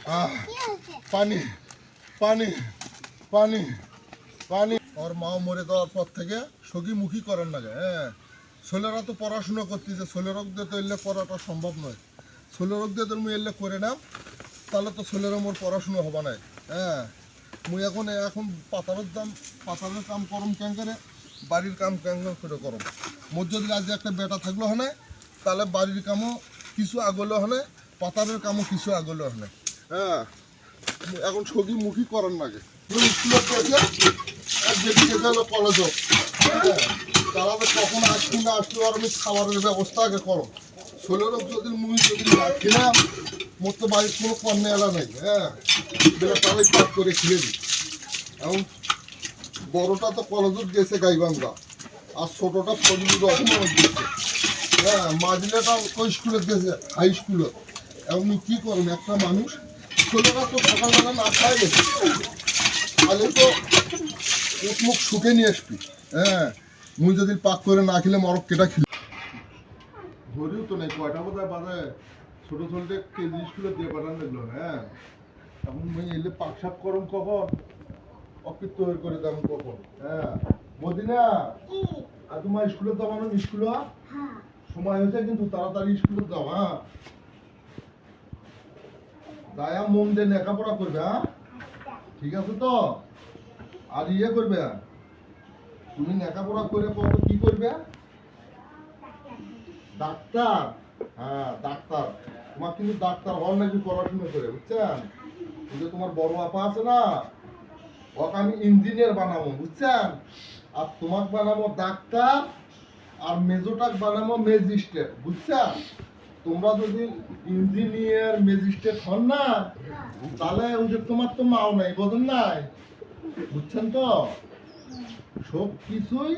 পানি পানি পানি পানি। ওর মা মরে যাওয়ার পর থেকে সগিমুখী করেন না। হ্যাঁ, ছেলেরা তো পড়াশুনো করতেছে, ছেলেরক দিয়ে তো এলে পড়াটা সম্ভব নয়। ছেলেরক দিয়ে তুমি এলে করে নাও, তাহলে তো ছেলেরা মোর পড়াশুনো হবে না। হ্যাঁ, মুই এখন পাতারের কাম করম কেন করে, বাড়ির কাম কেন করে করম। মোর যদি আজ একটা বেটা থাকলো হনে, তাহলে বাড়ির কামও কিছু আগলো হনে, পাতারের কামও কিছু আগলো হনে। হ্যাঁ, এখন সগিমুখী করেন নাগে। স্কুলে কলেজ, হ্যাঁ, তারা কখন আসবি না আসলো, আর আমি খাবারের ব্যবস্থা আগে করো। ষোলোরক যদি মুই যদি না খেলাম, মোর তো বাড়ির কোনো কন্যা এলা নেই। হ্যাঁ, তাহলে কাজ করে খেলে দিই। এখন বড়টা তো কলেজত গেছে গাইবান্ধা, আর ছোটটা ফজলুর রহমান গেছে। হ্যাঁ, মাঝিলাটা ওই স্কুলে গেছে, হাই স্কুলে। এখন কি করবেন, একটা মানুষ ছোটরা তো সকালবেলা না খাই গেছে, তাহলে তো মুখ শুকে নিয়ে আসবি। হ্যাঁ, মুই যদি পাক করে না খেলে মরক কেটা খেলি ধরিও তো নেই। কয়টা বোধহয় বাজে, ছোট ছোটে কেজি স্কুলে দিয়ে পাঠান লাগলো। হ্যাঁ, এখন মুই এলে পাক শাক করম কখন, অকৃত্য হয়ে করে দাম কখন। হ্যাঁ, মদিনা আর তোমার স্কুলে যাও, মানে স্কুলে সময় হয়েছে কিন্তু তাড়াতাড়ি স্কুলে যাও। হ্যাঁ, দায়া মন দিয়ে লেখাপড়া করবে। হ্যাঁ, ঠিক আছে তো? আর ইয়ে করবে, তুমি লেখাপড়া করে কত কি করবে? ডাক্তার। হ্যাঁ, ডাক্তার। তোমার কিন্তু ডাক্তার হওয়ার নাকি পড়াশোনা করে, বুঝছেন? এই যে তোমার বড় আপা আছে না, ওকে আমি ইঞ্জিনিয়ার বানাবো, বুঝছেন? আর তোমাক বানাবো ডাক্তার, আর মেজোটাক বানাবো ম্যাজিস্ট্রেট, বুঝছেন? তোমরা যদি ইঞ্জিনিয়ার ম্যাজিস্ট্রেট হন না, তাহলে ওই যে তোমার তো মাও নাই, বোঝেন নাই, বুঝছেন তো? সব কিছুই,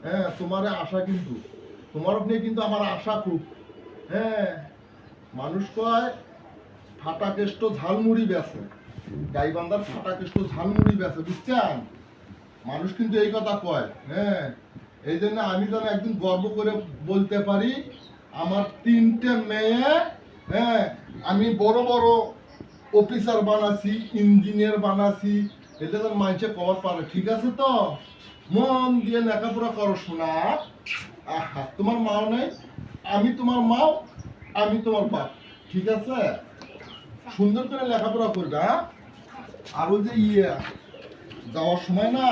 হ্যাঁ, তোমার আশা, কিন্তু তোমার নিয়ে কিন্তু আমার আশা খুব। হ্যাঁ, মানুষ কয় ফাটা কেষ্ট ঝালমুড়ি বেছে, গাইবান্ধার ফাটা কেষ্ট ঝালমুড়ি বেছে, বুঝছেন? মানুষ কিন্তু এই কথা কয়। হ্যাঁ, এই জন্য আমি যেন একদিন গর্ব করে বলতে পারি, আমার 3টে মেয়ে, হ্যাঁ, আমি বড় বড় অফিসার বানাছি, ইঞ্জিনিয়ার বানাছি, এটা যেন মানুষে কবার পারে। ঠিক আছে তো? মন দিয়ে লেখাপড়া করো শোনা। আহা, তোমার মাও নেই, আমি তোমার মাও, আমি তোমার বাপ। ঠিক আছে? সুন্দর করে লেখাপড়া করবে। হ্যাঁ, আর ওই যে যাওয়ার সময় না,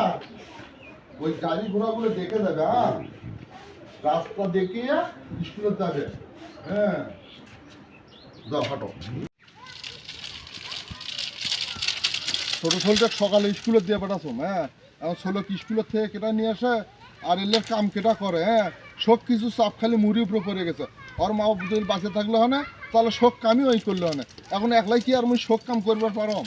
ওই গাড়ি ঘোড়াগুলো দেখে যাবে। হ্যাঁ, রাস্তা দেখে স্কুলে যাবে। হ্যাঁ, যাও হাঁটো। ছোট ছোটটা সকালে স্কুলে দিয়ে পাঠাছো। হ্যাঁ, এখন ছোট স্কুলের থেকে কেটা নিয়ে আসে, আর এলে কাম কেটা করে। হ্যাঁ, সব কিছু চাপ খালি মুড়ির উপরে পড়ে গেছে। ওর মা যদি বাঁচে থাকলে হয় না, তাহলে শোক কামই ওই করলে হয় না। এখন একলাই কি আর মুই শোক কাম করবার পারো?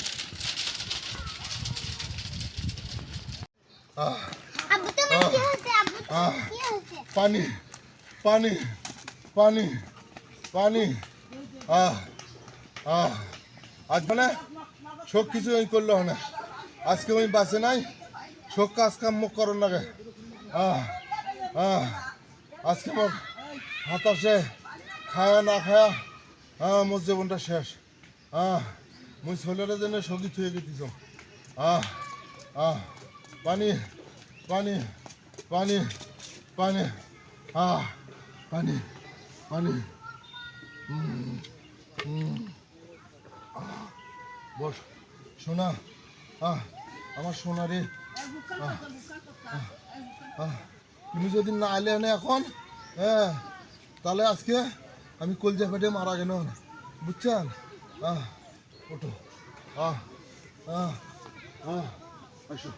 পানি পানি পানি পানি। আজ মানে সব কিছু ওই করলে হয় না, আজকে ওই বাঁচে নাই, সব কাজ কাম মুখ করার লাগে। আজকে মোর হাতাশে খায়া না খায়া, মোর জীবনটা শেষ। মুই ছেলেরা জন্য সঙ্গী থুয়ে গেছিস। পানি পানি পানি পানি পানি পানি। বস সোনা, আমার সোনা রে, তুমি যদি না এলে না এখন, হ্যাঁ, তাহলে আজকে আমি কলজা ফেটে মারা গেল না, বুঝছেন? ওঠো, আসো।